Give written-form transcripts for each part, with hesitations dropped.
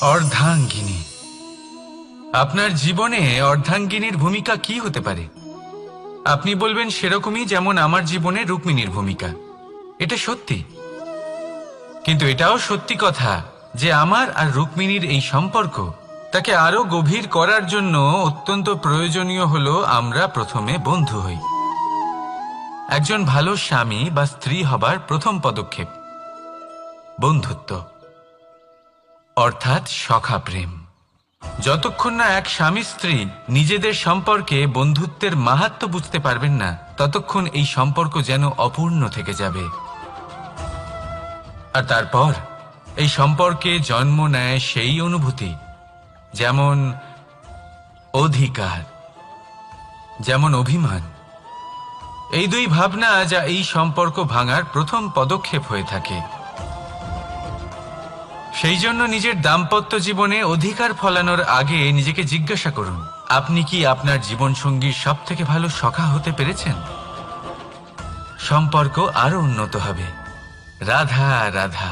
অর্ধাঙ্গিনী। আপনার জীবনে অর্ধাঙ্গিনীর ভূমিকা কি হতে পারে? আপনি বলবেন সেরকমই যেমন আমার জীবনে রুক্মিণীর ভূমিকা। এটা সত্যি, কিন্তু এটাও সত্যি কথা যে আমার আর রুক্মিণীর এই সম্পর্ক তাকে আরো গভীর করার জন্য অত্যন্ত প্রয়োজনীয় হলো আমরা প্রথমে বন্ধু হই। একজন ভালো স্বামী বা স্ত্রী হবার প্রথম পদক্ষেপ বন্ধুত্ব, অর্থাৎ সখা প্রেম। যতক্ষণ না এক স্বামী স্ত্রী নিজেদের সম্পর্কে বন্ধুত্বের মাহাত্ম্য বুঝতে পারবেন না, ততক্ষণ এই সম্পর্ক যেন অপূর্ণ থেকে যাবে। আর তারপর এই সম্পর্কে জন্ম নেয় সেই অনুভূতি, যেমন অধিকার, যেমন অভিমান। এই দুই ভাবনা যা এই সম্পর্ক ভাঙার প্রথম পদক্ষেপ হয়ে থাকে। সেই জন্য নিজের দাম্পত্য জীবনে অধিকার ফলানোর আগে নিজেকে জিজ্ঞাসা করুন, আপনি কি আপনার জীবনসঙ্গীর সব থেকে ভালো সখা হতে পেরেছেন? সম্পর্ক আরো উন্নত হবে। রাধা রাধা।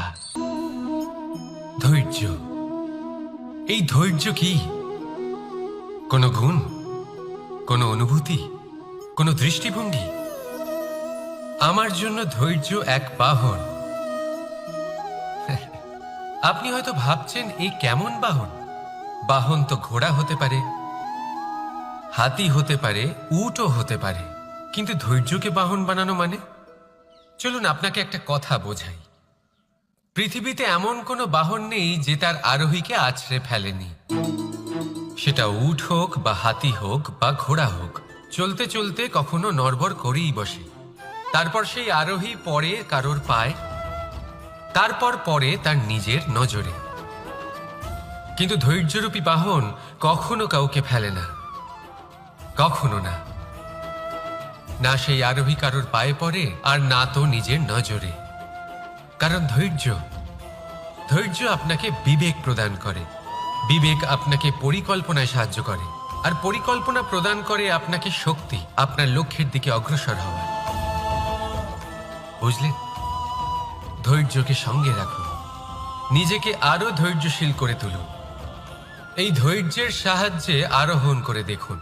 ধৈর্য। এই ধৈর্য কি কোনো গুণ, কোনো অনুভূতি, কোনো দৃষ্টিভঙ্গি? আমার জন্য ধৈর্য এক বাহন। আপনি হয়তো ভাবছেন এই কেমন বাহন? বাহন তো ঘোড়া হতে পারে, হাতি হতে পারে, উটও হতে পারে, কিন্তু ধৈর্যকে বাহন বানানো মানে? চলুন আপনাকে একটা কথা বোঝাই। পৃথিবীতে এমন কোনো বাহন নেই যে তার আরোহীকে আছড়ে ফেলেনি। সেটা উট হোক বা হাতি হোক বা ঘোড়া হোক, চলতে চলতে কখনো নড়বড় করেই বসে। তারপর সেই আরোহী পড়ে কারোর পায়, তারপর পড়ে তার নিজের নজরে। কিন্তু ধৈর্যরূপী বাহন কখনো কাউকে ফেলে না, কখনো না। না সেই আরোহী কারোর পায়ে পড়ে, আর না তো নিজের নজরে। কারণ ধৈর্য আপনাকে বিবেক প্রদান করে, বিবেক আপনাকে পরিকল্পনায় সাহায্য করে, আর পরিকল্পনা প্রদান করে আপনাকে শক্তি, আপনার লক্ষ্যের দিকে অগ্রসর হওয়ার। বুঝলেন? ধৈর্যকে সঙ্গে রাখুন, নিজেকে আরো ধৈর্যশীল করে তুলুন। এই ধৈর্যের সাহায্যে আরোহণ করে দেখুন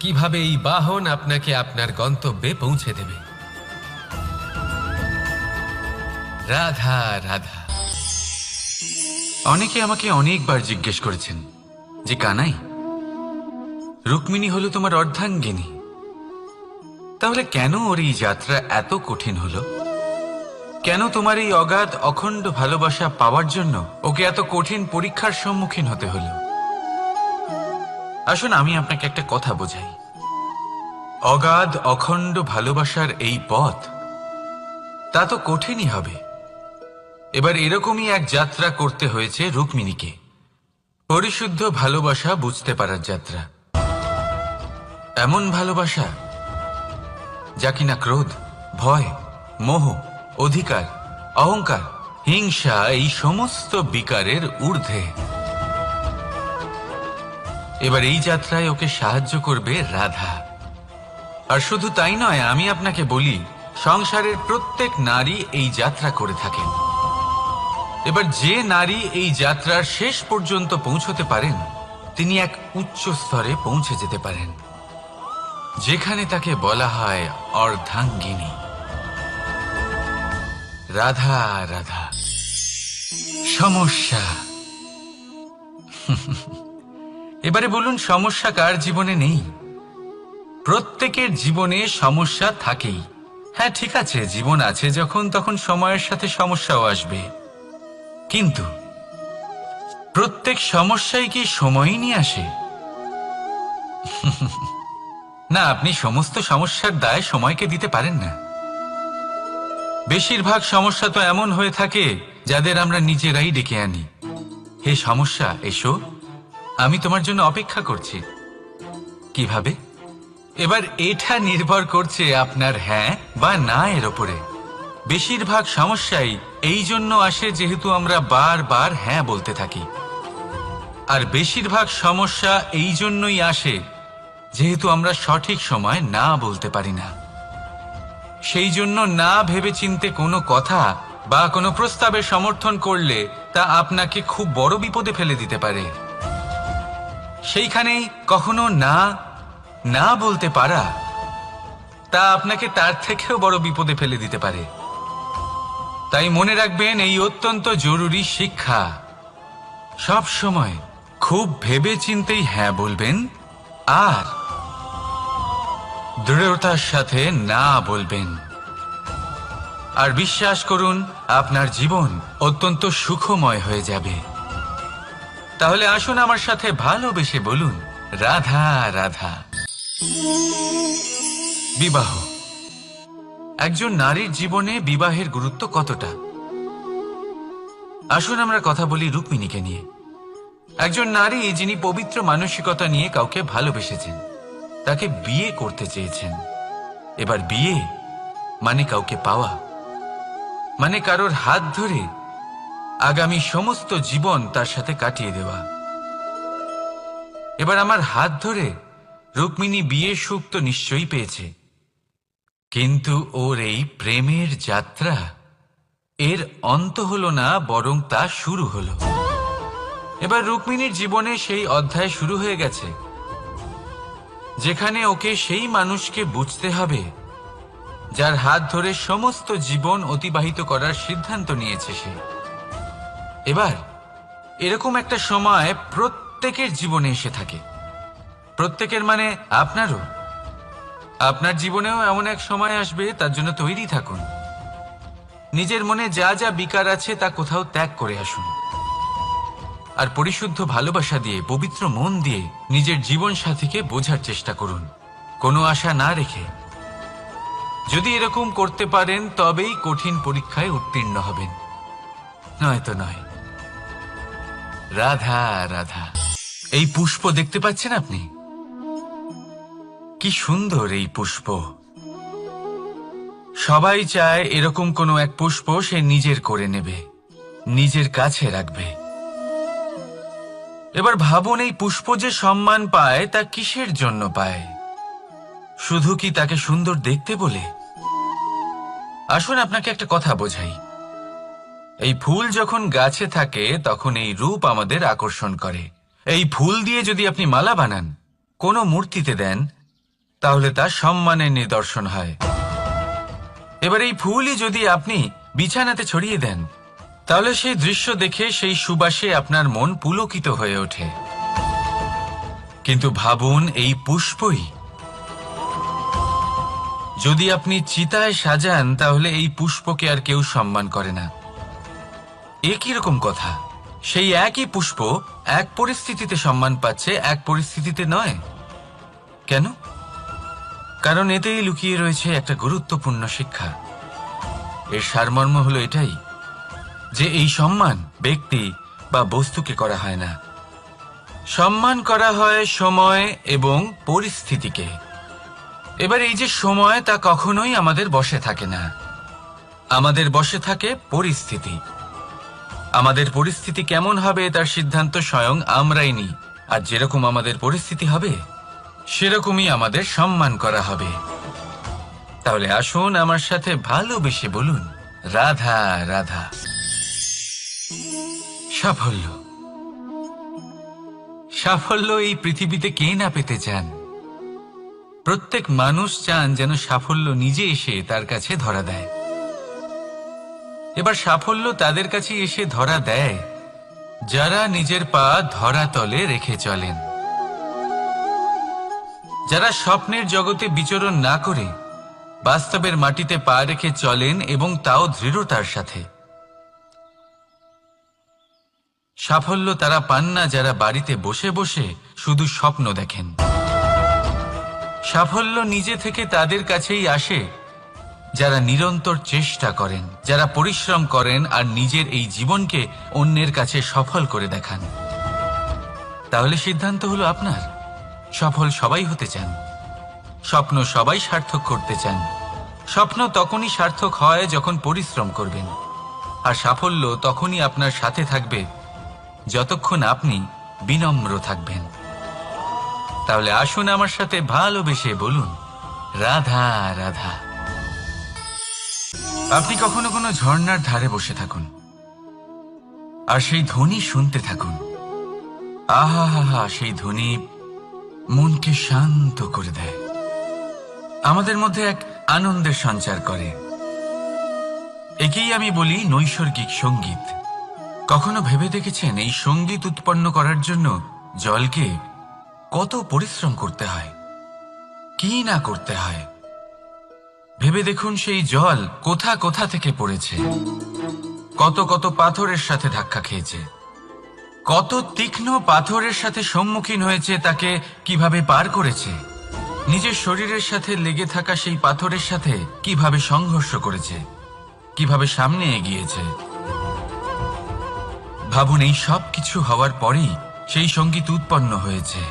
কিভাবে এই বাহন আপনাকে আপনার গন্তব্যে পৌঁছে দেবে। রাধা রাধা। অনেকে আমাকে অনেকবার জিজ্ঞেস করেছেন যে কানাই, রুক্মিণী হলো তোমার অর্ধাঙ্গিনী, তাহলে কেন ওর এই যাত্রা এত কঠিন হলো? কেন তোমার এই অগাধ অখণ্ড ভালোবাসা পাওয়ার জন্য ওকে এত কঠিন পরীক্ষার সম্মুখীন হতে হলো? আসুন আমি আপনাকে একটা কথা বোঝাই। অগাধ অখণ্ড ভালোবাসার এই পথ তা তো কঠিনই হবে। এবার এরকমই এক যাত্রা করতে হয়েছে রুক্মিণীকে, পরিশুদ্ধ ভালোবাসা বুঝতে পারার যাত্রা। এমন ভালোবাসা যা কিনা ক্রোধ, ভয়, মোহ, অধিকার, অহংকার, হিংসা এই সমস্ত বিকারের ঊর্ধ্বে। এবার এই যাত্রায় ওকে সাহায্য করবে রাধা। আর শুধু তাই নয়, আমি আপনাকে বলি, সংসারের প্রত্যেক নারী এই যাত্রা করে থাকেন। এবার যে নারী এই যাত্রার শেষ পর্যন্ত পৌঁছতে পারেন, তিনি এক উচ্চ স্তরে পৌঁছে যেতে পারেন, যেখানে তাকে বলা হয় অর্ধাঙ্গিনী। রাধা রাধা। সমস্যা। এবারে বলুন, সমস্যা কার জীবনে নেই? প্রত্যেকের জীবনে সমস্যা থাকেই। হ্যাঁ ঠিক আছে, জীবন আছে যখন, তখন সময়ের সাথে সমস্যাও আসবে। কিন্তু প্রত্যেক সমস্যাই কি সময়ই নিয়ে আসে? না, আপনি সমস্ত সমস্যার দায় সময়কে দিতে পারেন না। বেশিরভাগ সমস্যা তো এমন হয়ে থাকে যাদের আমরা নিজেরাই ডেকে আনি। হে সমস্যা, এসো, আমি তোমার জন্য অপেক্ষা করছি। কিভাবে? এবার এটা নির্ভর করছে আপনার হ্যাঁ বা না এর ওপরে। বেশিরভাগ সমস্যাই এই জন্য আসে যেহেতু আমরা বারবার হ্যাঁ বলতে থাকি, আর বেশিরভাগ সমস্যা এই জন্যই আসে যেহেতু আমরা সঠিক সময় না বলতে পারি না। সেই জন্য না ভেবেচিন্তে কোনো কথা বা কোনো প্রস্তাবে সমর্থন করলে তা আপনাকে খুব বড় বিপদে ফেলে দিতে পারে। সেইখানেই কখনো না না বলতে পারা তা আপনাকে তার থেকেও বড় বিপদে ফেলে দিতে পারে। তাই মনে রাখবেন, এই অত্যন্ত জরুরি শিক্ষা। সব সময় খুব ভেবে চিন্তেই হ্যাঁ বলবেন আর দৃঢ়তার সাথে না বলবেন। আর বিশ্বাস করুন, আপনার জীবন অত্যন্ত সুখময় হয়ে যাবে। তাহলে আসুন আমার সাথে ভালোবেসে বলুন, রাধা রাধা। বিবাহ। একজন নারীর জীবনে বিবাহের গুরুত্ব কতটা? আসুন আমরা কথা বলি রুক্মিণীকে নিয়ে। একজন নারী যিনি পবিত্র মানসিকতা নিয়ে কাউকে ভালোবেসেছেন, তাকে বিয়ে করতে চেয়েছেন। এবার বিয়ে মানে কাউকে পাওয়া, মানে কারোর হাত ধরে আগামী সমস্ত জীবন তার সাথে কাটিয়ে দেওয়া। এবার আমার হাত ধরে রুক্মিণী বিয়ের সুখ তো নিশ্চয়ই পেয়েছে, কিন্তু ওর এই প্রেমের যাত্রা এর অন্ত হলো না, বরং তা শুরু হলো। এবার রুক্মিণীর জীবনে সেই অধ্যায় শুরু হয়ে গেছে যেখানে ওকে সেই মানুষকে বুঝতে হবে যার হাত ধরে সমস্ত জীবন অতিবাহিত করার সিদ্ধান্ত নিয়েছে সে। এবার এরকম একটা সময় প্রত্যেকের জীবনে এসে থাকে। প্রত্যেকের মানে আপনারও। আপনার জীবনেও এমন এক সময় আসবে, তার জন্য তৈরি থাকুন। নিজের মনে যা যা বিকার আছে তা কোথাও ত্যাগ করে আসুন, আর পরিশুদ্ধ ভালোবাসা দিয়ে, পবিত্র মন দিয়ে নিজের জীবন সাথীকে বোঝার চেষ্টা করুন, কোনো আশা না রেখে। যদি এরকম করতে পারেন তবেই কঠিন পরীক্ষায় উত্তীর্ণ হবেন, নয়তো নয়। রাধা রাধা। এই পুষ্প দেখতে পাচ্ছেন আপনি? কি সুন্দর এই পুষ্প। সবাই চায় এরকম কোনো এক পুষ্প সে নিজের করে নেবে, নিজের কাছে রাখবে। এবার ভাবুন, এই পুষ্প যে সম্মান পায় তা কিসের জন্য পায়? শুধু কি তাকে সুন্দর দেখতে বলে? আসুন আপনাকে একটা কথা বোঝাই। এই ফুল যখন গাছে থাকে তখন এই রূপ আমাদের আকর্ষণ করে। এই ফুল দিয়ে যদি আপনি মালা বানান, কোনো মূর্তিতে দেন, তাহলে তা সম্মানের নিদর্শন হয়। এবার এই ফুলই যদি আপনি বিছানাতে ছড়িয়ে দেন, তাহলে সেই দৃশ্য দেখে সেই সুবাসে আপনার মন পুলকিত হয়ে ওঠে। কিন্তু ভাবুন, এই পুষ্পই যদি আপনি চিতায় সাজান, তাহলে এই পুষ্পকে আর কেউ সম্মান করে না। একই রকম কথা, সেই একই পুষ্প এক পরিস্থিতিতে সম্মান পাচ্ছে, এক পরিস্থিতিতে নয়। কেন? কারণ এতেই লুকিয়ে রয়েছে একটা গুরুত্বপূর্ণ শিক্ষা। এর সারমর্ম হলো এটাই যে এই সম্মান ব্যক্তি বা বস্তুকে করা হয় না, সম্মান করা হয় সময় এবং পরিস্থিতিকে। এবার এই যে সময়, তা কখনোই আমাদের বশে থাকে না। আমাদের বশে থাকে পরিস্থিতি। আমাদের পরিস্থিতি কেমন হবে তার সিদ্ধান্ত স্বয়ং আমরাই নিই, আর যেরকম আমাদের পরিস্থিতি হবে সেরকমই আমাদের সম্মান করা হবে। তাহলে আসুন আমার সাথে ভালোবেসে বলুন, রাধা রাধা। সাফল্য। সাফল্য এই পৃথিবীতে কে না পেতে চান? প্রত্যেক মানুষ চান যেন সাফল্য নিজে এসে তার কাছে ধরা দেয়। এবার সাফল্য তাদের কাছে এসে ধরা দেয় যারা নিজের পা ধরাতলে রেখে চলেন, যারা স্বপ্নের জগতে বিচরণ না করে বাস্তবের মাটিতে পা রেখে চলেন, এবং তাও দৃঢ়তার সাথে। সাফল্য তারা পান না যারা বাড়িতে বসে বসে শুধু স্বপ্ন দেখেন। সাফল্য নিজে থেকে তাদের কাছেই আসে যারা নিরন্তর চেষ্টা করেন, যারা পরিশ্রম করেন আর নিজের এই জীবনকে অন্যের কাছে সফল করে দেখান। তাহলে সিদ্ধান্ত হলো আপনার। সফল সবাই হতে চান, স্বপ্ন সবাই সার্থক করতে চান। স্বপ্ন তখনই সার্থক হয় যখন পরিশ্রম করবেন, আর সাফল্য তখনই আপনার সাথে থাকবে যতক্ষণ আপনি বিনম্র থাকবেন। তাহলে আসুন আমার সাথে ভালোবেসে বলুন, রাধা রাধা। আপনি কখনো কোনো ঝর্ণার ধারে বসে থাকুন আর সেই ধ্বনি শুনতে থাকুন। আহা হা হা, সেই ধ্বনি মনকে শান্ত করে দেয়, আমাদের মধ্যে এক আনন্দের সঞ্চার করে। একেই আমি বলি নৈসর্গিক সঙ্গীত। কখনো ভেবে দেখেছেন এই সঙ্গীত উৎপন্ন করার জন্য জলকে কত পরিশ্রম করতে হয়, কি না করতে হয়? ভেবে দেখুন সেই জল কোথা কোথা থেকে পড়েছে, কত কত পাথরের সাথে ধাক্কা খেয়েছে, কত তীক্ষ্ণ পাথরের সাথে সম্মুখীন হয়েছে, তাকে কিভাবে পার করেছে, নিজের শরীরের সাথে লেগে থাকা সেই পাথরের সাথে কিভাবে সংঘর্ষ করেছে, কিভাবে সামনে এগিয়েছে। ভাবুন, এই সব কিছু হওয়ার পরেই সেই সঙ্গীত উৎপন্ন হয়েছে।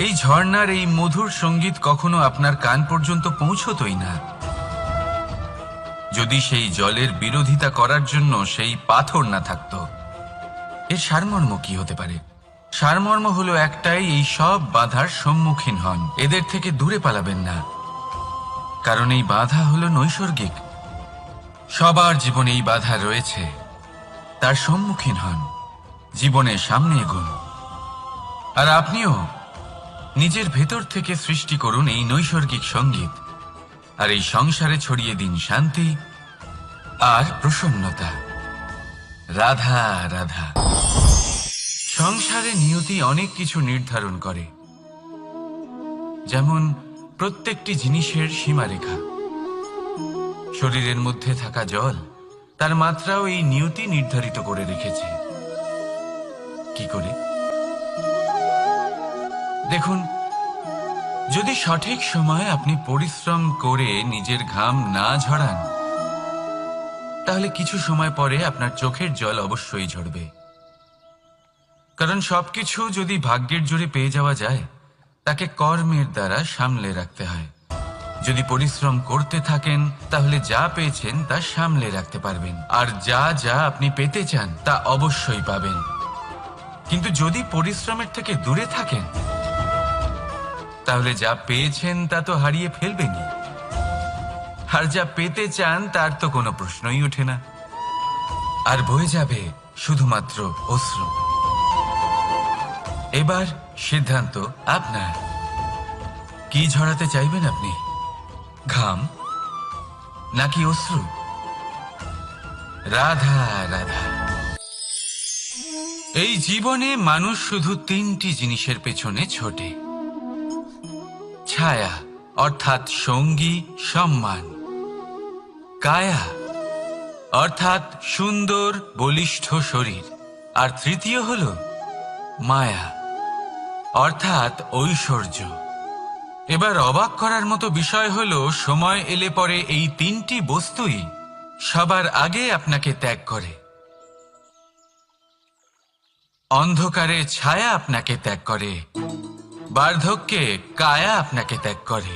এই ঝর্ণার এই মধুর সঙ্গীত কখনো আপনার কান পর্যন্ত পৌঁছতই না যদি সেই জলের বিরোধিতা করার জন্য সেই পাথর না থাকত। এর সারমর্ম কি হতে পারে? সারমর্ম হলো একটাই, এই সব বাধার সম্মুখীন হন, এদের থেকে দূরে পালাবেন না, কারণ এই বাধা হলো নৈসর্গিক। সবার জীবনে এই বাধা রয়েছে, তার সম্মুখীন হন, জীবনের সামনে এগোন। আর আপনিও নিজের ভেতর থেকে সৃষ্টি করুন এই নৈসর্গিক সঙ্গীত, আর এই সংসারে ছড়িয়ে দিন শান্তি আর প্রসন্নতা। রাধা রাধা। সংসারে নিয়তি অনেক কিছু নির্ধারণ করে, যেমন প্রত্যেকটি জিনিসের সীমারেখা। শরীরের মধ্যে থাকা জল, তার মাত্রাও এই নিয়তি নির্ধারিত করে রেখেছে। কি করে? দেখুন, যদি সঠিক সময়ে আপনি পরিশ্রম করে নিজের ঘাম না ঝরান, তাহলে কিছু সময় পরে আপনার চোখের জল অবশ্যই ঝরবে। কারণ সবকিছু যদি ভাগ্যের জোরে পেয়ে যাওয়া যায়, তাকে কর্মের দ্বারা সামলে রাখতে হয়। যদি পরিশ্রম করতে থাকেন, তাহলে যা পেয়েছেন তা সামলে রাখতে পারবেন, আর যা যা আপনি পেতে চান তা অবশ্যই পাবেন। কিন্তু যদি পরিশ্রমের থেকে দূরে থাকেন, তাহলে যা পেয়েছেন তা তো হারিয়ে ফেলবেনই, আর যা পেতে চান তার তো কোনো প্রশ্নই ওঠে না, আর বয়ে যাবে শুধুমাত্র অশ্রু। এবার সিদ্ধান্ত আপনার, কি ঝরাতে চাইবেন আপনি? ঘাম নাকি অশ্রু? রাধা রাধা। এই জীবনে মানুষ শুধু তিনটি জিনিসের পেছনে ছোটে: ছায়া অর্থাৎ সঙ্গী সম্মান, কায়া অর্থাৎ সুন্দর বলিষ্ঠ শরীর, আর তৃতীয় হল মায়া অর্থাৎ ঐশ্বর্য। এবার অবাক করার মতো বিষয় হলো, সময় এলে পরে এই তিনটি বস্তুই সবার আগে আপনাকে ত্যাগ করে। অন্ধকারে ছায়া আপনাকে ত্যাগ করে, বার্ধক্যে কায়া আপনাকে ত্যাগ করে,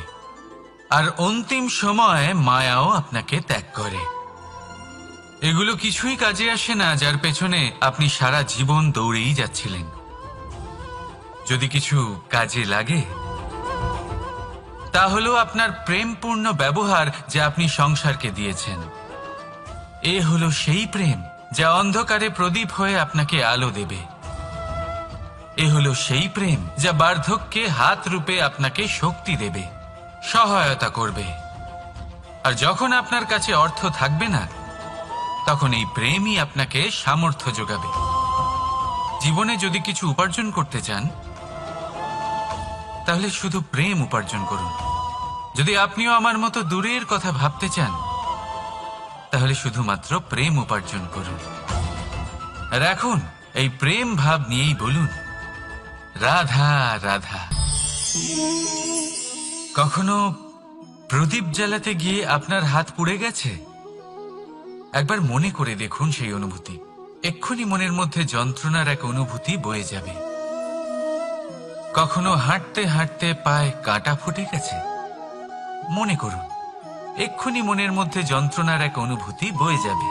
আর অন্তিম সময়ে মায়াও আপনাকে ত্যাগ করে। এগুলো কিছুই কাজে আসে না যার পেছনে আপনি সারা জীবন দৌড়েই যাচ্ছিলেন। যদি কিছু কাজে লাগে, তা হলো আপনার প্রেমপূর্ণ ব্যবহার যা আপনি সংসারকে দিয়েছেন। এ হলো সেই প্রেম যা অন্ধকারে প্রদীপ হয়ে আপনাকে আলো দেবে। এ হলো সেই প্রেম যা বার্ধক্যে হাত রূপে আপনাকে শক্তি দেবে, সহায়তা করবে। আর যখন আপনার কাছে অর্থ থাকবে না, তখন এই প্রেমই আপনাকে সামর্থ্য যোগাবে। জীবনে যদি কিছু উপার্জন করতে চান, তাহলে শুধু প্রেম উপার্জন করুন। যদি আপনিও আমার মতো দূরের কথা ভাবতে চান, তাহলে শুধুমাত্র প্রেম উপার্জন করুন। আর এখন এই প্রেম ভাব নিয়েই বলুন, রাধা রাধা। কখনো প্রদীপ জ্বালাতে গিয়ে আপনার হাত পুড়ে গেছে? একবার মনে করে দেখুন সেই অনুভূতি। এক্ষুনি মনের মধ্যে যন্ত্রণার এক অনুভূতি বয়ে যাবে। কখনো হাঁটতে হাঁটতে পায়ে কাঁটা ফুটে গেছে? মনে করুন, এক্ষুনি মনের মধ্যে যন্ত্রণার এক অনুভূতি বয়ে যাবে।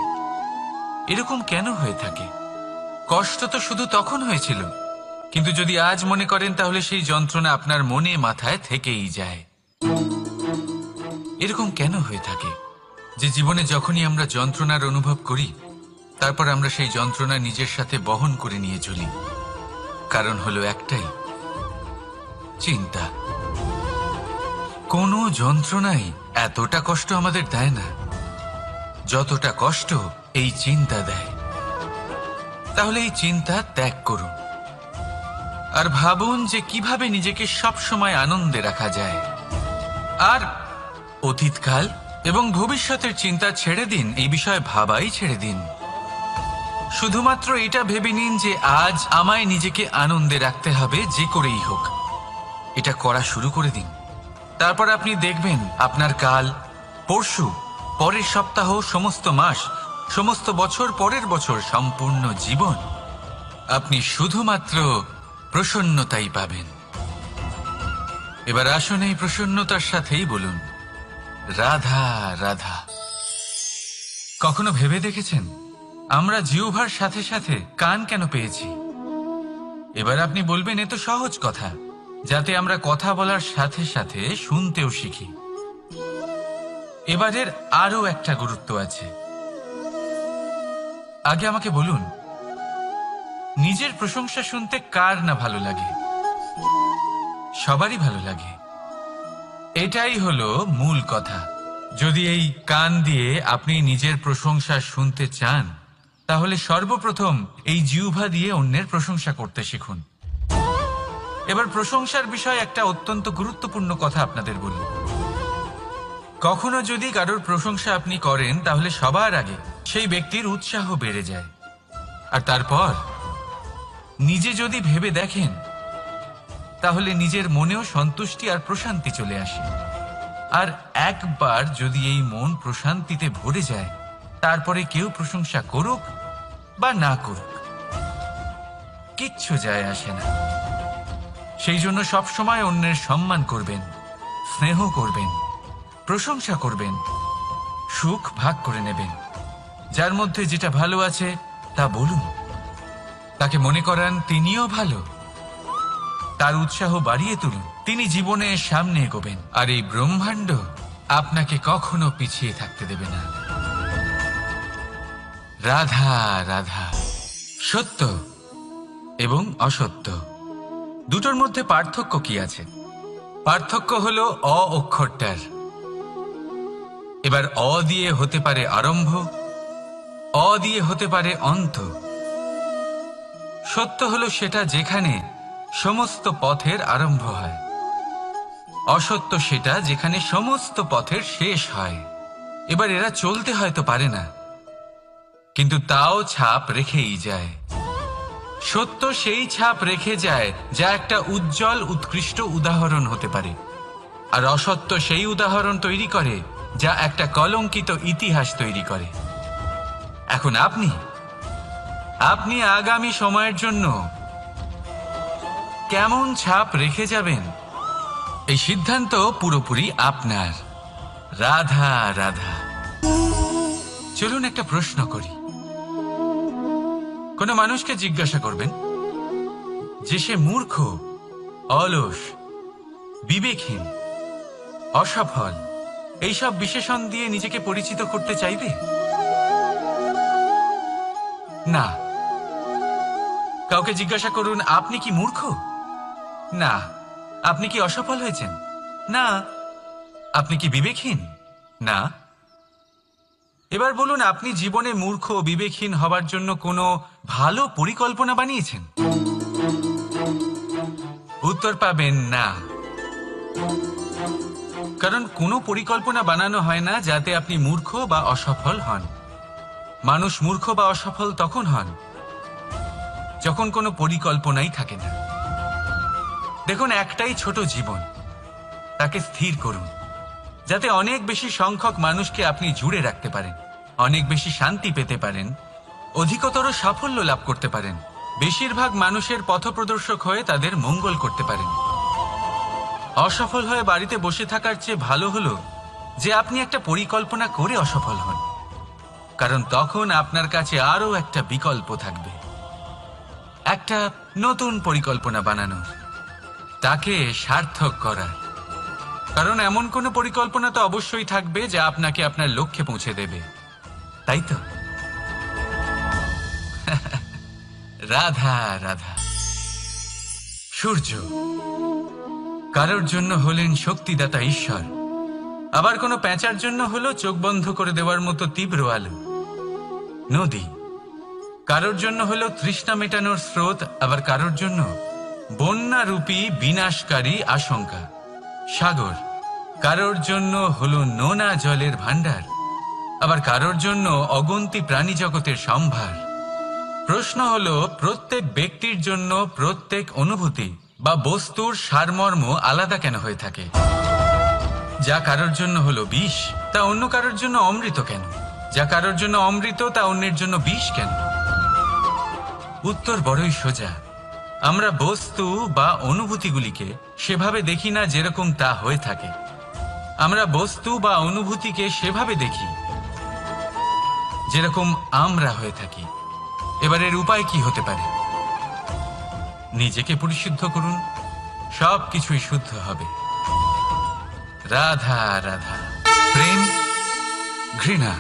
এরকম কেন হয়ে থাকে? কষ্ট তো শুধু তখন হয়েছিল, কিন্তু যদি আজ মনে করেন, তাহলে সেই যন্ত্রণা আপনার মনে মাথায় থেকেই যায়। এরকম কেন হয়ে থাকে? যে জীবনে যখনই আমরা যন্ত্রণার অনুভব করি, তারপর আমরা সেই যন্ত্রণা নিজের সাথে বহন করে নিয়ে চলি। কারণ হলো একটাই, চিন্তা। কোনো যন্ত্রণাই এতটা কষ্ট আমাদের দেয় না যতটা কষ্ট এই চিন্তা দেয়। তাহলে এই চিন্তা ত্যাগ করুন আর ভাবুন যে কিভাবে নিজেকে সব সময় আনন্দে রাখা যায়। আর অতীতকাল এবং ভবিষ্যতের চিন্তা ছেড়ে দিন, এই বিষয়ে ভাবাই ছেড়ে দিন। শুধুমাত্র এটা ভেবে নিন যে আজ আমায় নিজেকে আনন্দে রাখতে হবে, যে করেই হোক। এটা করা শুরু করে দিন। তারপর আপনি দেখবেন আপনার কাল, পরশু, পরের সপ্তাহ, সমস্ত মাস, সমস্ত বছর, পরের বছর, সম্পূর্ণ জীবন আপনি শুধুমাত্র প্রসন্নতাই পাবেন। এবার আসুন এই প্রসন্নতার সাথেই বলুন, রাধা রাধা। কখনো ভেবে দেখেছেন আমরা জিহ্বার সাথে সাথে কান কেন পেয়েছি? এবার আপনি বলবেন, এ তো সহজ কথা, যাতে আমরা কথা বলার সাথে সাথে শুনতেও শিখি। এবারের আরো একটা গুরুত্ব আছে। আগে আমাকে বলুন, নিজের প্রশংসা শুনতে কার না ভালো লাগে? সবারই ভালো লাগে। এটাই হলো মূল কথা। যদি এই কান দিয়ে আপনি নিজের প্রশংসা শুনতে চান, তাহলে সর্বপ্রথম এই জিহ্বা দিয়ে অন্যের প্রশংসা করতে শিখুন। এবার প্রশংসার বিষয়ে একটা অত্যন্ত গুরুত্বপূর্ণ কথা আপনাদের বলি। কখনো যদি কারোর প্রশংসা আপনি করেন, তাহলে সবার আগে সেই ব্যক্তির উৎসাহ বেড়ে যায়। আর তারপর নিজে যদি ভেবে দেখেন, তাহলে নিজের মনেও সন্তুষ্টি আর প্রশান্তি চলে আসে। আর একবার যদি এই মন প্রশান্তিতে ভরে যায়, তারপরে কেউ প্রশংসা করুক বা না করুক, কিচ্ছু যায় আসে না। সেই জন্য সবসময় অন্যের সম্মান করবেন, স্নেহ করবেন, প্রশংসা করবেন, সুখ ভাগ করে নেবেন। যার মধ্যে যেটা ভালো আছে তা বলুন, তাকে মনে করান তিনিও ভালো, তার উৎসাহ বাড়িয়ে তুলুন। তিনি জীবনে সামনে এগোবেন, আর এই ব্রহ্মাণ্ড আপনাকে কখনো পিছিয়ে থাকতে দেবে না। রাধা রাধা। সত্য এবং অসত্য দুটোর মধ্যে পার্থক্য কি আছে? পার্থক্য হলো অ অক্ষরটার। এবার অ দিয়ে হতে পারে আরম্ভ, অ দিয়ে হতে পারে অন্ত। সত্য হলো সেটা যেখানে সমস্ত পথের আরম্ভ হয়, অসত্য সেটা যেখানে সমস্ত পথের শেষ হয়। এবার এরা চলতে হয়তো পারে না, কিন্তু তাও ছাপ রেখেই যায়। সত্য সেই ছাপ রেখে যায় যা একটা উজ্জ্বল উৎকৃষ্ট উদাহরণ হতে পারে, আর অসত্য সেই উদাহরণ তৈরি করে যা একটা কলঙ্কিত ইতিহাস তৈরি করে। এখন আপনি আগামী সময়ের জন্য কেমন ছাপ রেখে যাবেন, এই সিদ্ধান্ত পুরোপুরি আপনার। রাধা রাধা। চলুন একটা প্রশ্ন করি। কোনো মানুষকে জিজ্ঞাসা করবেন যে সে মূর্খ, অলস, বিবেকহীন, অসফল, এইসব বিশেষণ দিয়ে নিজেকে পরিচিত করতে চাইবে? না। কাউকে জিজ্ঞাসা করুন, আপনি কি মূর্খ? না। আপনি কি অসফল হয়েছেন? না। আপনি কি বিবেকহীন? না। এবার বলুন, আপনি জীবনে মূর্খ, বিবেকহীন হবার জন্য কোনো ভালো পরিকল্পনা বানিয়েছেন? উত্তর পাবেন না। কারণ কোনো পরিকল্পনা বানানো হয় না যাতে আপনি মূর্খ বা অসফল হন। মানুষ মূর্খ বা অসফল তখন হন যখন কোনো পরিকল্পনাই থাকে না। দেখুন, একটাই ছোট জীবন, তাকে স্থির করুন যাতে অনেক বেশি সংখ্যক মানুষকে আপনি জুড়ে রাখতে পারেন, অনেক বেশি শান্তি পেতে পারেন, অধিকতর সাফল্য লাভ করতে পারেন, বেশিরভাগ মানুষের পথপ্রদর্শক হয়ে তাদের মঙ্গল করতে পারেন। অসফল হয়ে বাড়িতে বসে থাকার চেয়ে ভালো হলো যে আপনি একটা পরিকল্পনা করে অসফল হন, কারণ তখন আপনার কাছে আরো একটা বিকল্প থাকবে, একটা নতুন পরিকল্পনা বানানোর, তাকে সার্থক করার। কারণ এমন কোনো পরিকল্পনা তো অবশ্যই থাকবে যা আপনাকে আপনার লক্ষ্যে পৌঁছে দেবে, তাই তো? রাধা রাধা। সূর্য কারোর জন্য হলেন শক্তিদাতা ঈশ্বর, আবার কোনো প্যাঁচার জন্য হলো চোখ বন্ধ করে দেওয়ার মতো তীব্র আলো। নদী কারোর জন্য হলো তৃষ্ণা মেটানোর স্রোত, আবার কারোর জন্য বন্যারূপী বিনাশকারী আশঙ্কা। সাগর কারোর জন্য হলো নোনা জলের ভাণ্ডার, আবার কারোর জন্য অগন্তি প্রাণী জগতের সম্ভার। প্রশ্ন হলো, প্রত্যেক ব্যক্তির জন্য প্রত্যেক অনুভূতি বা বস্তুর সারমর্ম আলাদা কেন হয়ে থাকে? যা কারোর জন্য হলো বিষ, তা অন্য কারোর জন্য অমৃত কেন? যা কারোর জন্য অমৃত, তা অন্যের জন্য বিষ কেন? উত্তর বড়ই সোজা। আমরা বস্তু বা অনুভূতিগুলিকে সেভাবে দেখি না যেরকম তা হয়ে থাকে। আমরা বস্তু বা অনুভূতিকে সেভাবে দেখি যেরকম আমরা হয়ে থাকি। এবার এর উপায় কি হতে পারে? নিজেকে পরিশুদ্ধ করুন, সব কিছুই শুদ্ধ হবে। রাধা রাধা। প্রেম, ঘৃণা,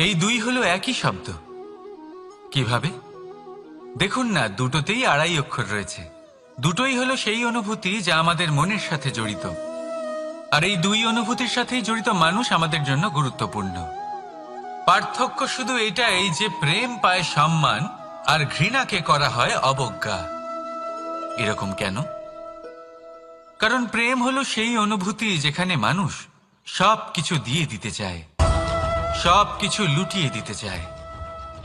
এই দুই হলো একই শব্দ। কিভাবে? দেখুন না, দুটোতেই আড়াই অক্ষর রয়েছে। দুটোই হলো সেই অনুভূতি যা আমাদের মনের সাথে জড়িত, আর এই দুই অনুভূতির সাথেই জড়িত মানুষ আমাদের জন্য গুরুত্বপূর্ণ। পার্থক্য শুধু এটাই যে প্রেম পায় সম্মান আর ঘৃণাকে করা হয় অবজ্ঞা। এরকম কেন? কারণ প্রেম হলো সেই অনুভূতি যেখানে মানুষ সব কিছু দিয়ে দিতে চায়, সব কিছু লুটিয়ে দিতে চায়।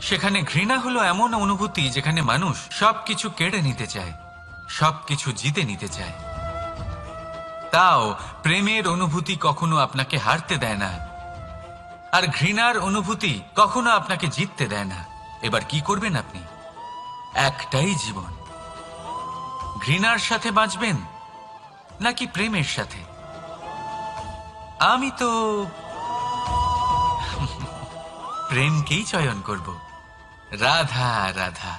সেখানে ঘৃণা হলো এমন অনুভূতি যেখানে মানুষ সবকিছু কেড়ে নিতে চায়, সবকিছু জিতে নিতে চায়। তাও প্রেমের অনুভূতি কখনো আপনাকে হারতে দেয় না, আর ঘৃণার অনুভূতি কখনো আপনাকে জিততে দেয় না। এবার কি করবেন আপনি? একটাই জীবন, ঘৃণার সাথে বাঁচবেন নাকি প্রেমের সাথে? আমি তো প্রেমকেই চয়ন করব। রাধা রাধা।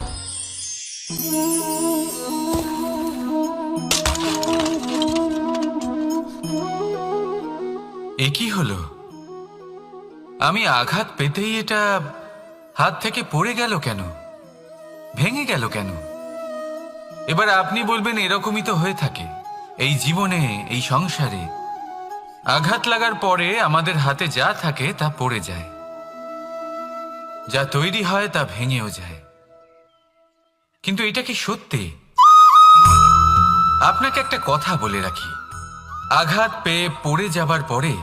এ কি হলো? আমি আঘাত পেতেই এটা হাত থেকে পড়ে গেল কেন? ভেঙে গেল কেন? এবার আপনি বলবেন এরকমই তো হয়ে থাকে এই জীবনে, এই সংসারে। আঘাত লাগার পরে আমাদের হাতে যা থাকে তা পড়ে যায়, যা তৈরি হয় তা ভেঙেও যায়। কিন্তু এটা কি সত্যি? আপনাকে একটা কথা বলে রাখি, আঘাত পেয়ে পড়ে যাবার পরে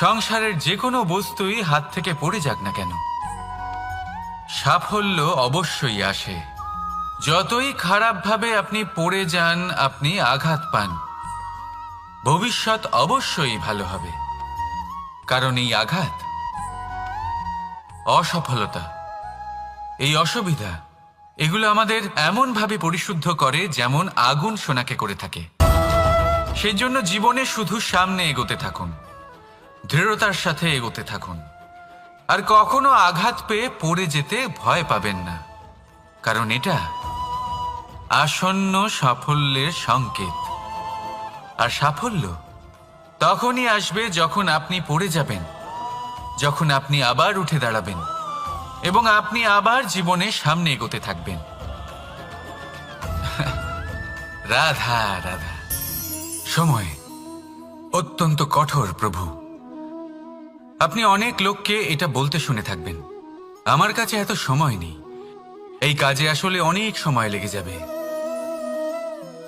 সংসারের যে কোনো বস্তুই হাত থেকে পড়ে যাক না কেন, সাফল্য অবশ্যই আসে। যতই খারাপভাবে আপনি পড়ে যান, আপনি আঘাত পান, ভবিষ্যৎ অবশ্যই ভালো হবে। কারণ এই আঘাত, অসফলতা, এই অসুবিধা, এগুলো আমাদের এমনভাবে পরিশুদ্ধ করে যেমন আগুন সোনাকে করে থাকে। সেজন্য জীবনে শুধু সামনে এগোতে থাকুন, দৃঢ়তার সাথে এগোতে থাকুন, আর কখনো আঘাত পেয়ে পড়ে যেতে ভয় পাবেন না। কারণ এটা আসন্ন সাফল্যের সংকেত। আর সাফল্য তখনই আসবে যখন আপনি পড়ে যাবেন, যখন আপনি আবার উঠে দাঁড়াবেন এবং আপনি আবার জীবনে সামনে এগোতে থাকবেন। রাধা রাধা। সময় অত্যন্ত কঠোর প্রভু। আপনি অনেক লোককে এটা বলতে শুনে থাকবেন, আমার কাছে এত সময় নেই, এই কাজে আসলে অনেক সময় লেগে যাবে,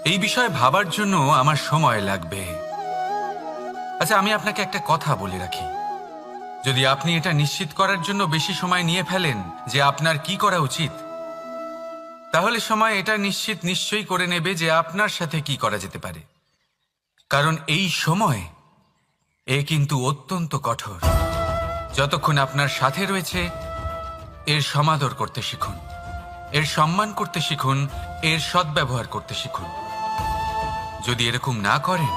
এই বিষয়ে ভাবার জন্য আমার সময় লাগবে। আচ্ছা, আমি আপনাকে একটা কথা বলে রাখি, যদি আপনি এটা নিশ্চিত করার জন্য বেশি সময় নিয়ে ফেলেন যে আপনার কি করা উচিত, তাহলে সময় এটা নিশ্চয়ই করে নেবে যে আপনার সাথে কি করা যেতে পারে। কারণ এই সময় এ কিন্তু অত্যন্ত কঠোর। যতক্ষণ আপনার সাথে রয়েছে এর সমাদর করতে শিখুন, এর সম্মান করতে শিখুন, এর সদ্ব্যবহার করতে শিখুন। যদি এরকম না করেন,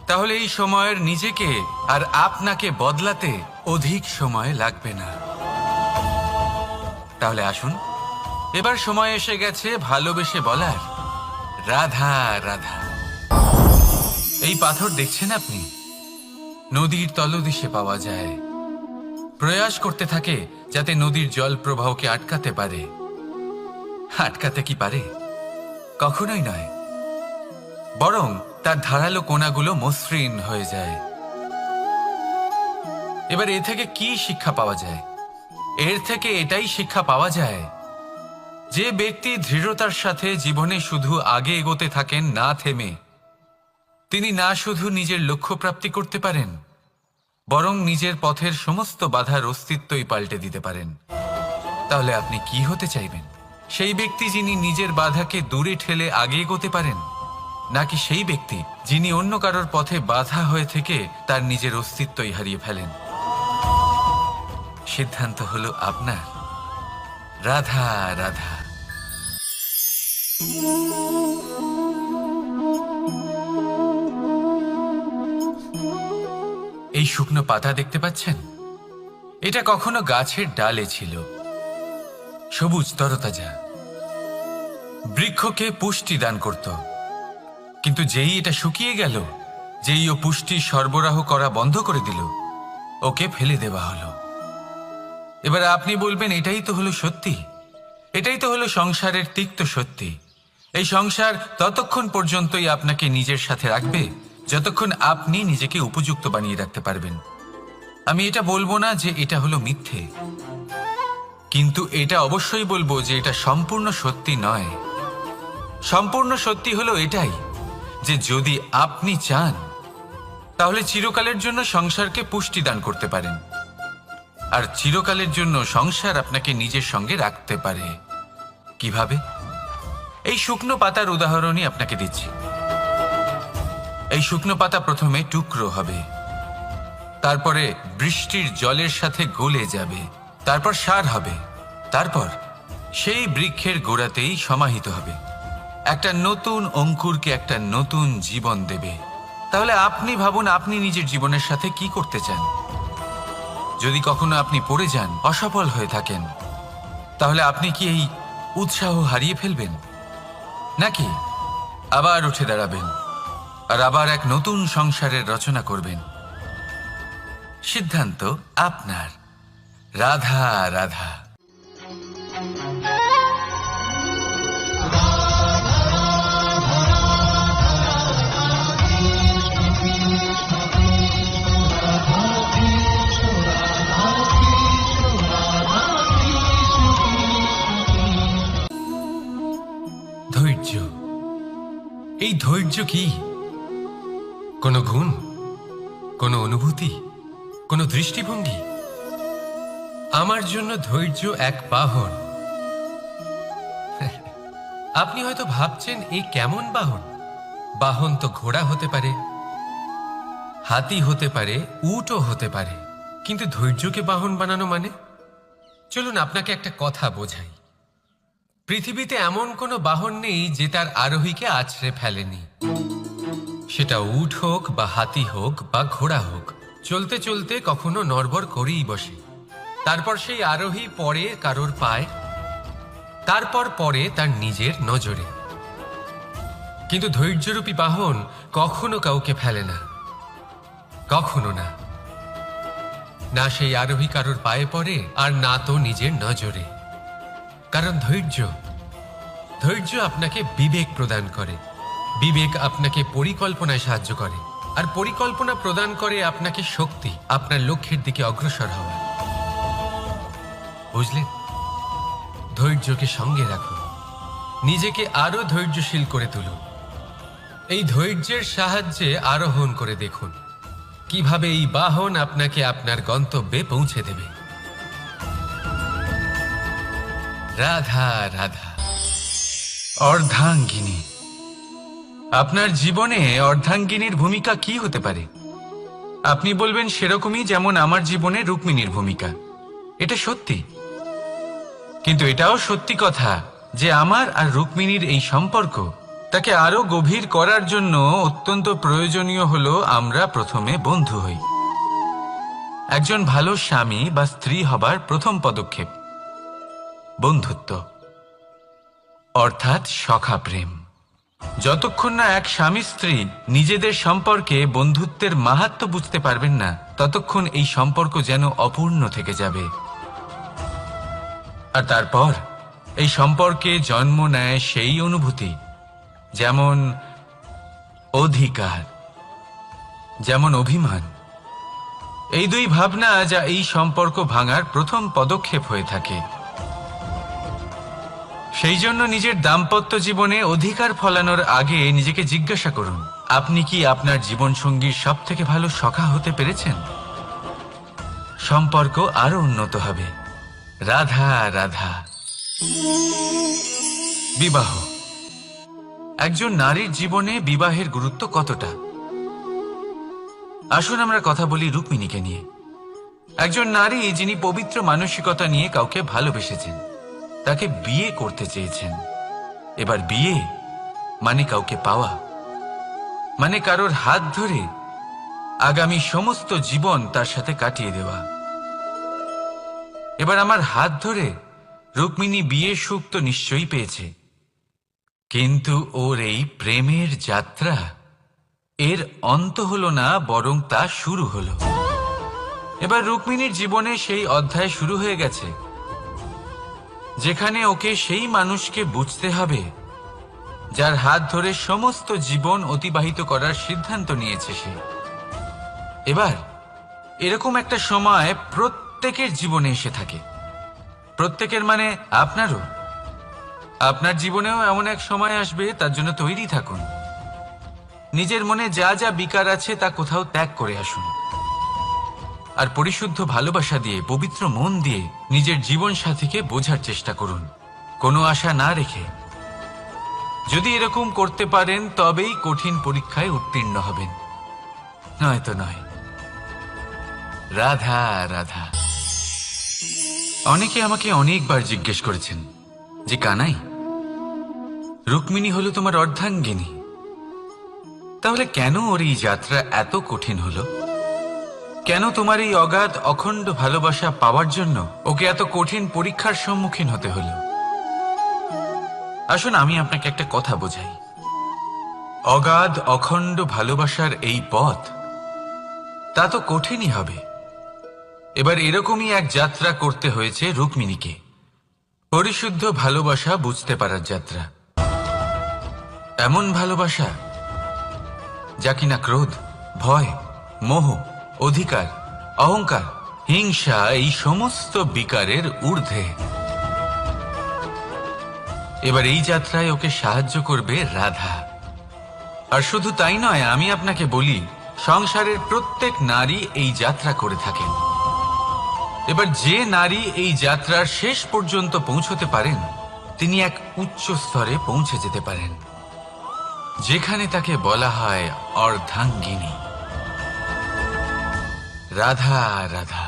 তাহলে এই সময়ের নিজেকে আর আপনাকে বদলাতে অধিক সময় লাগবে না। তাহলে আসুন, এবার সময় এসে গেছে ভালোবেসে বলার রাধা রাধা। এই পাথর দেখছেন আপনি, নদীর তলদেশে পাওয়া যায়। প্রয়াস করতে থাকে যাতে নদীর জল প্রবাহকে আটকাতে পারে। আটকাতে কি পারে? কখনোই নয়, বরং তার ধারালো কোণাগুলো মসৃণ হয়ে যায়। এবার এ থেকে কি শিক্ষা পাওয়া যায়? এর থেকে এটাই শিক্ষা পাওয়া যায় যে ব্যক্তি দৃঢ়তার সাথে জীবনে শুধু আগে এগোতে থাকেন না থেমে, তিনি না শুধু নিজের লক্ষ্য প্রাপ্তি করতে পারেন, বরং নিজের পথের সমস্ত বাধার অস্তিত্বই পাল্টে দিতে পারেন। তাহলে আপনি কি হতে চাইবেন? সেই ব্যক্তি যিনি নিজের বাধাকে দূরে ঠেলে আগে এগোতে পারেন, নাকি সেই ব্যক্তি যিনি অন্য কারোর পথে বাধা হয়ে থেকে তার নিজের অস্তিত্বই হারিয়ে ফেলেন? সিদ্ধান্ত হলো আপনার। রাধা রাধা। এই শুকনো পাতা দেখতে পাচ্ছেন? এটা কখনো গাছের ডালে ছিল, সবুজ তরতাজা, বৃক্ষকে পুষ্টি দান করত। কিন্তু যেই এটা শুকিয়ে গেল, যেই ও পুষ্টি সরবরাহ করা বন্ধ করে দিল, ওকে ফেলে দেওয়া হলো। এবার আপনি বলবেন, এটাই তো হলো সত্যি, এটাই তো হলো সংসারের তিক্ত সত্যি। এই সংসার ততক্ষণ পর্যন্তই আপনাকে নিজের সাথে রাখবে যতক্ষণ আপনি নিজেকে উপযুক্ত বানিয়ে রাখতে পারবেন। আমি এটা বলবো না যে এটা হলো মিথ্যে, কিন্তু এটা অবশ্যই বলবো যে এটা সম্পূর্ণ সত্যি নয়। সম্পূর্ণ সত্যি হলো এটাই যে যদি আপনি চান তাহলে চিরকালের জন্য সংসারকে পুষ্টি দান করতে পারেন, আর চিরকালের জন্য সংসার আপনাকে নিজের সঙ্গে রাখতে পারে। কিভাবে? এই শুকনো পাতার উদাহরণই আপনাকে দিচ্ছি। এই শুকনো পাতা প্রথমে টুকরো হবে, তারপরে বৃষ্টির জলের সাথে গলে যাবে, তারপর সার হবে, তারপর সেই বৃক্ষের গোড়াতেই সমাহিত হবে, একটা নতুন অঙ্কুরকে একটা নতুন জীবন দেবে। তাহলে আপনি ভাবুন, আপনি নিজের জীবনের সাথে কি করতে চান? যদি কখনো আপনি পড়ে যান, অসফল হয়ে থাকেন, তাহলে আপনি কি এই উৎসাহ হারিয়ে ফেলবেন, নাকি আবার উঠে দাঁড়াবেন আর আবার এক নতুন সংসারের রচনা করবেন? সিদ্ধান্ত আপনার। রাধা রাধা। ধৈর্য। এই ধৈর্য কি? কোনো গুণ, কোনো অনুভূতি, কোনো দৃষ্টিভঙ্গি? আমার জন্য ধৈর্য এক বাহন। আপনি হয়তো ভাবছেন, এই কেমন বাহন? বাহন তো ঘোড়া হতে পারে, হাতি হতে পারে, উটও হতে পারে, কিন্তু ধৈর্যকে বাহন বানানো মানে? চলুন আপনাকে একটা কথা বোঝাই। পৃথিবীতে এমন কোনো বাহন নেই যে তার আরোহীকে আছড়ে ফেলেনি। সেটা উট হোক বা হাতি হোক বা ঘোড়া হোক, চলতে চলতে কখনো নড়বড় করেই বসে। তারপর সেই আরোহী পড়ে কারোর পায়, তারপর পড়ে তার নিজের নজরে। কিন্তু ধৈর্যরূপী বাহন কখনো কাউকে ফেলে না, কখনো না। না সেই আরোহী কারোর পায়ে পড়ে, আর না তো নিজের নজরে। কারণ ধৈর্য আপনাকে বিবেক প্রদান করে, বিবেক আপনাকে পরিকল্পনায় সাহায্য করে, আর পরিকল্পনা প্রদান করে আপনাকে শক্তি, আপনার লক্ষ্যের দিকে অগ্রসর হওয়া। বুঝলেন? ধৈর্যকে সঙ্গে রাখুন, নিজেকে আরো ধৈর্যশীল করে তুলুন। এই ধৈর্যের সাহায্যে আরোহণ করে দেখুন কিভাবে এই বাহন আপনাকে আপনার গন্তব্যে পৌঁছে দেবে। রাধা রাধা। অর্ধাঙ্গিনী। আপনার জীবনে অর্ধাঙ্গিনীর ভূমিকা কি হতে পারে? আপনি বলবেন, সেরকমই যেমন আমার জীবনে রুক্মিণীর ভূমিকা। এটা সত্যি, কিন্তু এটাও সত্যি কথা যে আমার আর রুক্মিণীর এই সম্পর্ক, তাকে আরো গভীর করার জন্য অত্যন্ত প্রয়োজনীয় হলো আমরা প্রথমে বন্ধু হই। একজন ভালো স্বামী বা স্ত্রী হবার প্রথম পদক্ষেপ বন্ধুত্ব, অর্থাৎ সখা প্রেম। যতক্ষণ না এক স্বামী স্ত্রী নিজেদের সম্পর্কে বন্ধুত্বের মাহাত্ম্য বুঝতে পারবেন না, ততক্ষণ এই সম্পর্ক যেন অপূর্ণ থেকে যাবে। আর তারপর এই সম্পর্কে জন্ম নেয় সেই অনুভূতি, যেমন অধিকার, যেমন অভিমান। এই দুই ভাবনা যা এই সম্পর্ক ভাঙার প্রথম পদক্ষেপ হয়ে থাকে। সেই জন্য নিজের দাম্পত্য জীবনে অধিকার ফলানোর আগে নিজেকে জিজ্ঞাসা করুন, আপনি কি আপনার জীবনসঙ্গীর সব থেকে ভালো সখা হতে পেরেছেন? সম্পর্ক আরো উন্নত হবে। রাধা রাধা। বিবাহ। একজন নারীর জীবনে বিবাহের গুরুত্ব কতটা? আসুন আমরা কথা বলি রুক্মিণীকে নিয়ে। একজন নারী যিনি পবিত্র মানসিকতা নিয়ে কাউকে ভালোবেসেছেন, তাকে বিয়ে করতে চেয়েছেন। এবার বিয়ে মানে কাউকে পাওয়া, মানে কারোর হাত ধরে আগামী সমস্ত জীবন তার সাথে কাটিয়ে দেওয়া। এবার আমার হাত ধরে রুক্মিণী বিয়ের সুখ তো নিশ্চয়ই পেয়েছে, কিন্তু ওর এই প্রেমের যাত্রা এর অন্ত হলো না, বরং তা শুরু হলো। এবার রুক্মিণীর জীবনে সেই অধ্যায় শুরু হয়ে গেছে, যেখানে ওকে সেই মানুষকে বুঝতে হবে যার হাত ধরে সমস্ত জীবন অতিবাহিত করার সিদ্ধান্ত নিয়েছে সে। এবার এরকম একটা সময় প্রত্যেকের জীবনে এসে থাকে। প্রত্যেকের মানে আপনারও। আপনার জীবনেও এমন এক সময় আসবে, তার জন্য তৈরি থাকুন। নিজের মনে যা যা বিকার আছে তা কোথাও ত্যাগ করে আসুন, আর পরিশুদ্ধ ভালোবাসা দিয়ে, পবিত্র মন দিয়ে নিজের জীবন সাথীকে বোঝার চেষ্টা করুন, কোনো আশা না রেখে। যদি এরকম করতে পারেন তবেই কঠিন পরীক্ষায় উত্তীর্ণ হবেন, নয়তো নয়। রাধা রাধা। অনেকে আমাকে অনেকবার জিজ্ঞেস করেছেন যে কানাই, রুক্মিণী হলো তোমার অর্ধাঙ্গিনী, তাহলে কেন ওর এই যাত্রা এত কঠিন হলো? কেন তোমার এই অগাধ অখণ্ড ভালোবাসা পাওয়ার জন্য ওকে এত কঠিন পরীক্ষার সম্মুখীন হতে হলো? আসুন আমি আপনাকে একটা কথা বোঝাই। অগাধ অখণ্ড ভালোবাসার এই পথ, তা তো কঠিনই হবে। এবার এরকমই এক যাত্রা করতে হয়েছে রুক্মিণীকে, পরিশুদ্ধ ভালোবাসা বুঝতে পারার যাত্রা। এমন ভালোবাসা যা কিনা ক্রোধ, ভয়, মোহ, অধিকার, অহংকার, হিংসা এই সমস্ত বিকারের ঊর্ধ্বে। এবার এই যাত্রায় ওকে সাহায্য করবে রাধা। আর শুধু তাই নয়, আমি আপনাকে বলি, সংসারের প্রত্যেক নারী এই যাত্রা করে থাকেন। এবার যে নারী এই যাত্রার শেষ পর্যন্ত পৌঁছতে পারেন, তিনি এক উচ্চ স্তরে পৌঁছে যেতে পারেন, যেখানে তাকে বলা হয় অর্ধাঙ্গিনী। রাধা রাধা।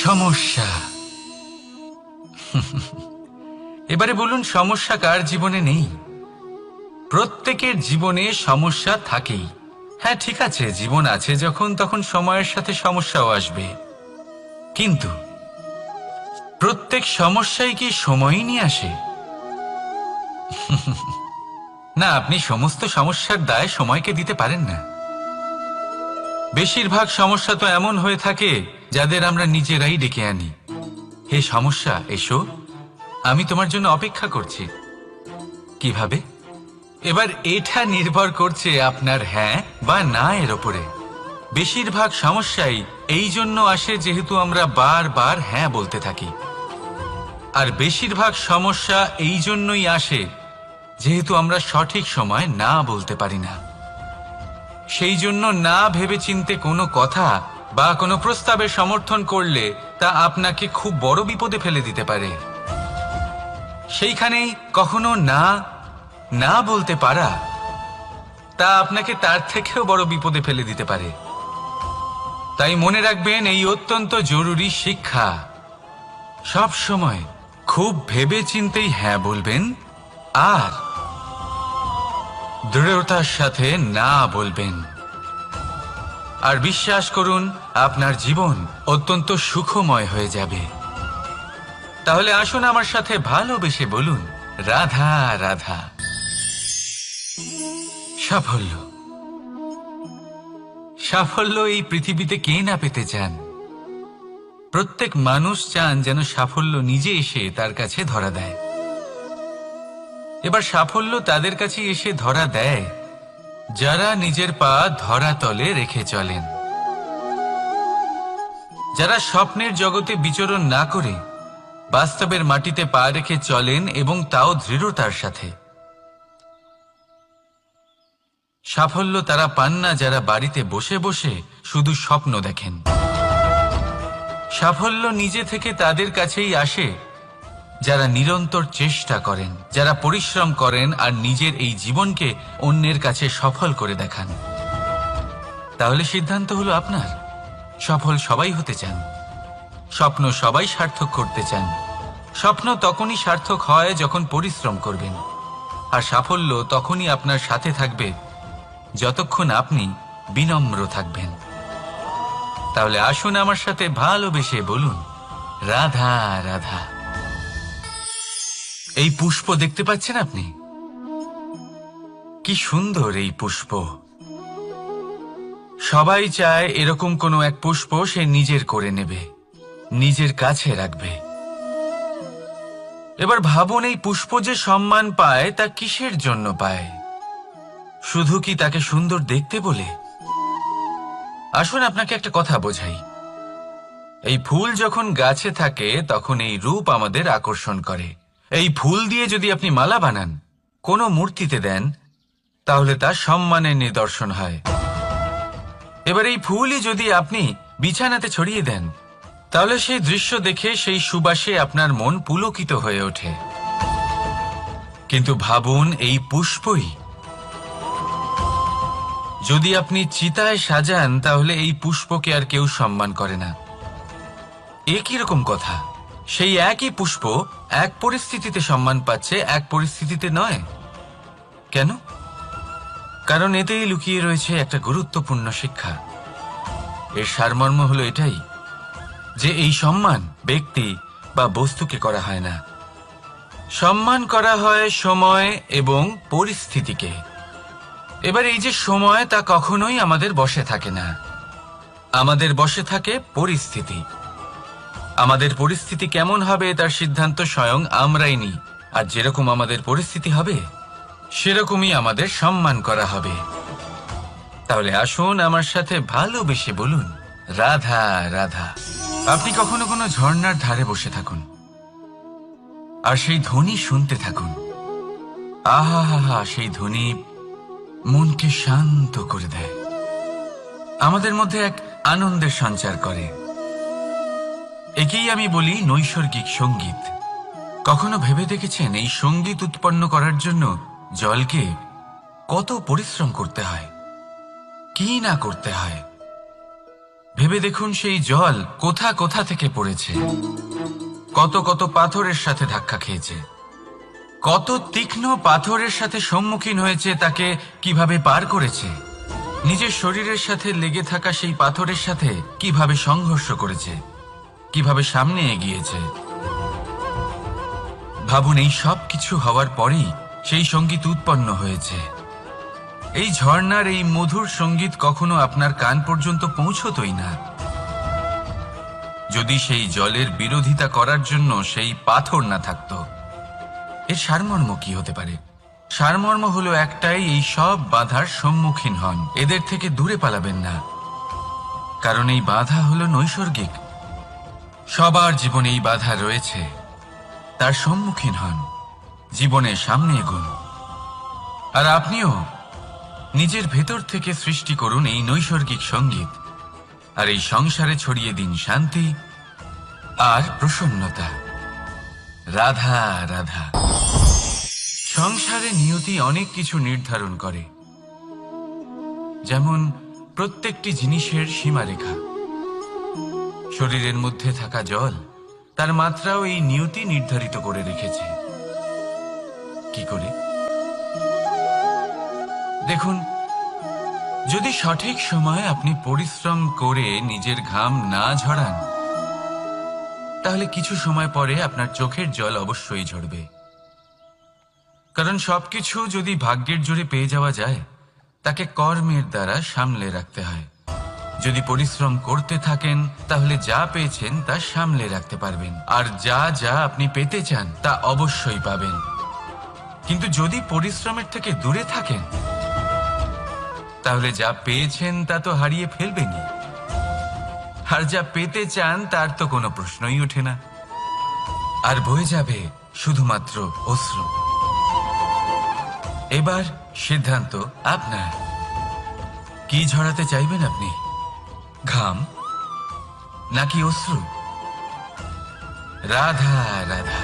সমস্যা। এবারে বলুন, সমস্যা কার জীবনে নেই? প্রত্যেকের জীবনে সমস্যা থাকেই। হ্যাঁ ঠিক আছে, জীবন আছে যখন, তখন সময়ের সাথে সমস্যাও আসবে, কিন্তু প্রত্যেক সমস্যাই কি সময়ই নিয়ে আসে? না, আপনি সমস্ত সমস্যার দায় সময়কে দিতে পারেন না। বেশিরভাগ সমস্যা তো এমন হয়ে থাকে যাদের আমরা নিজেরাই ডেকে আনি। হে সমস্যা, এসো, আমি তোমার জন্য অপেক্ষা করছি। কিভাবে? এবার এটা নির্ভর করছে আপনার হ্যাঁ বা না এর ওপরে। বেশিরভাগ সমস্যাই এই জন্য আসে যেহেতু আমরা বারবার হ্যাঁ বলতে থাকি, আর বেশিরভাগ সমস্যা এই জন্যই আসে যেহেতু আমরা সঠিক সময় না বলতে পারি না। সেই জন্য না ভেবেচিন্তে কোনো কথা বা কোনো প্রস্তাবের সমর্থন করলে তা আপনাকে খুব বড় বিপদে ফেলে দিতে পারে। সেইখানেই কখনো না না বলতে পারা তা আপনাকে তার থেকেও বড় বিপদে ফেলে দিতে পারে। তাই মনে রাখবেন, এই অত্যন্ত জরুরি শিক্ষা। সব সময় খুব ভেবেচিন্তেই হ্যাঁ বলবেন, আর দৃঢ়তার সাথে না বলবেন। আর বিশ্বাস করুন, আপনার জীবন অত্যন্ত সুখময় হয়ে যাবে। তাহলে আসুন আমার সাথে ভালোবেসে বলুন, রাধা রাধা। সাফল্য, সাফল্য এই পৃথিবীতে কে না পেতে চান? প্রত্যেক মানুষ চান যেন সাফল্য নিজে এসে তার কাছে ধরা দেয়। এবার সাফল্য তাদের কাছে এসে ধরা দেয় যারা নিজের পা ধরাতলে রেখে চলেন, যারা স্বপ্নের জগতে বিচরণ না করে বাস্তবের মাটিতে পা রেখে চলেন এবং তাও দৃঢ়তার সাথে। সাফল্য তারা পান না যারা বাড়িতে বসে বসে শুধু স্বপ্ন দেখেন। সাফল্য নিজে থেকে তাদের কাছেই আসে যারা নিরন্তর চেষ্টা করেন, যারা পরিশ্রম করেন আর নিজের এই জীবনকে অন্যের কাছে সফল করে দেখান। তাহলে সিদ্ধান্ত হলো আপনার। সফল সবাই হতে চান, স্বপ্ন সবাই সার্থক করতে চান। স্বপ্ন তখনই সার্থক হয় যখন পরিশ্রম করবেন, আর সাফল্য তখনই আপনার সাথে থাকবে যতক্ষণ আপনি বিনম্র থাকবেন। তাহলে আসুন আমার সাথে ভালোবেসে বলুন, রাধা রাধা। এই পুষ্প দেখতে পাচ্ছেন আপনি? কি সুন্দর এই পুষ্প। সবাই চায় এরকম কোনো এক পুষ্প সে নিজের করে নেবে, নিজের কাছে রাখবে। এবার ভাবুন, এই পুষ্প যে সম্মান পায় তা কিসের জন্য পায়? শুধু কি তাকে সুন্দর দেখতে বলে? আসুন আপনাকে একটা কথা বোঝাই। এই ফুল যখন গাছে থাকে তখন এই রূপ আমাদের আকর্ষণ করে। এই ফুল দিয়ে যদি আপনি মালা বানান, কোনো মূর্তিতে দেন, তাহলে তা সম্মানের নিদর্শন হয়। এবার এই ফুলই যদি আপনি বিছানাতে ছড়িয়ে দেন, তাহলে সেই দৃশ্য দেখে সেই সুবাসে আপনার মন পুলকিত হয়ে ওঠে। কিন্তু ভাবুন, এই পুষ্পই যদি আপনি চিতায় সাজান, তাহলে এই পুষ্পকে আর কেউ সম্মান করে না। একই রকম কথা, সেই একই পুষ্প এক পরিস্থিতিতে সম্মান পাচ্ছে, এক পরিস্থিতিতে নয়। কেন? কারণ এতেই লুকিয়ে রয়েছে একটা গুরুত্বপূর্ণ শিক্ষা। এর সারমর্ম হলো এটাই যে এই সম্মান ব্যক্তি বা বস্তুকে করা হয় না, সম্মান করা হয় সময় এবং পরিস্থিতিকে। এবার এই যে সময়, তা কখনোই আমাদের বশে থাকে না। আমাদের বশে থাকে পরিস্থিতি। আমাদের পরিস্থিতি কেমন হবে তার সিদ্ধান্ত স্বয়ং আমরাই নিই, আর যেরকম আমাদের পরিস্থিতি হবে সেরকমই আমাদের সম্মান করা হবে। তাহলে আসুন আমার সাথে ভালোবেসে বলুন, রাধা রাধা। আপনি কখনো কোনো ঝর্ণার ধারে বসে থাকুন আর সেই ধ্বনি শুনতে থাকুন। আহা হা হা, সেই ধ্বনি মনকে শান্ত করে দেয়, আমাদের মধ্যে এক আনন্দের সঞ্চার করে। একেই আমি বলি নৈসর্গিক সঙ্গীত। কখনো ভেবে দেখেছেন এই সঙ্গীত উৎপন্ন করার জন্য জলকে কত পরিশ্রম করতে হয়, কি না করতে হয়? ভেবে দেখুন, সেই জল কোথা কোথা থেকে পড়েছে, কত কত পাথরের সাথে ধাক্কা খেয়েছে, কত তীক্ষ্ণ পাথরের সাথে সম্মুখীন হয়েছে, তাকে কিভাবে পার করেছে, নিজের শরীরের সাথে লেগে থাকা সেই পাথরের সাথে কিভাবে সংঘর্ষ করেছে, কিভাবে সামনে এগিয়েছে। ভাবুন, এই সব কিছু হওয়ার পরেই সেই সঙ্গীত উৎপন্ন হয়েছে। এই ঝর্ণার এই মধুর সঙ্গীত কখনো আপনার কান পর্যন্ত পৌঁছতই না যদি সেই জলের বিরোধিতা করার জন্য সেই পাথর না থাকতো। এর সারমর্ম কি হতে পারে? সারমর্ম হলো একটাই, এই সব বাধার সম্মুখীন হন, এদের থেকে দূরে পালাবেন না। কারণ এই বাধা হলো নৈসর্গিক, সবার জীবনে এই বাধা রয়েছে, তার সম্মুখীন হন, জীবনের সামনে এগোন। আর আপনিও নিজের ভেতর থেকে সৃষ্টি করুন এই নৈসর্গিক সঙ্গীত, আর এই সংসারে ছড়িয়ে দিন শান্তি আর প্রসন্নতা। রাধা রাধা। সংসারে নিয়তি অনেক কিছু নির্ধারণ করে, যেমন প্রত্যেকটি জিনিসের সীমারেখা। শরীরের মধ্যে থাকা জল, তার মাত্রাও এই নিয়তি নির্ধারিত করে রেখেছে। কি করে? দেখুন, যদি সঠিক সময় আপনি পরিশ্রম করে নিজের ঘাম না ঝরান, তাহলে কিছু সময় পরে আপনার চোখের জল অবশ্যই ঝরবে। কারণ সবকিছু যদি ভাগ্যের জোরে পেয়ে যাওয়া যায়, তাকে কর্মের দ্বারা সামলে রাখতে হয়। যদি পরিশ্রম করতে থাকেন তাহলে যা পেয়েছেন তা সামলে রাখতে পারবেন, আর যা যা আপনি পেতে চান তা অবশ্যই পাবেন। কিন্তু যদি পরিশ্রমের থেকে দূরে থাকেন তাহলে যা পেয়েছেন তা তো হারিয়ে ফেলবেনই, আর যা পেতে চান তার তো কোনো প্রশ্নই ওঠে না, আর বয়ে যাবে শুধুমাত্র অশ্রু। এবার সিদ্ধান্ত আপনার। কি ঝরাতে চাইবেন আপনি? ঘাম নাকি অশ্রু? রাধা রাধা।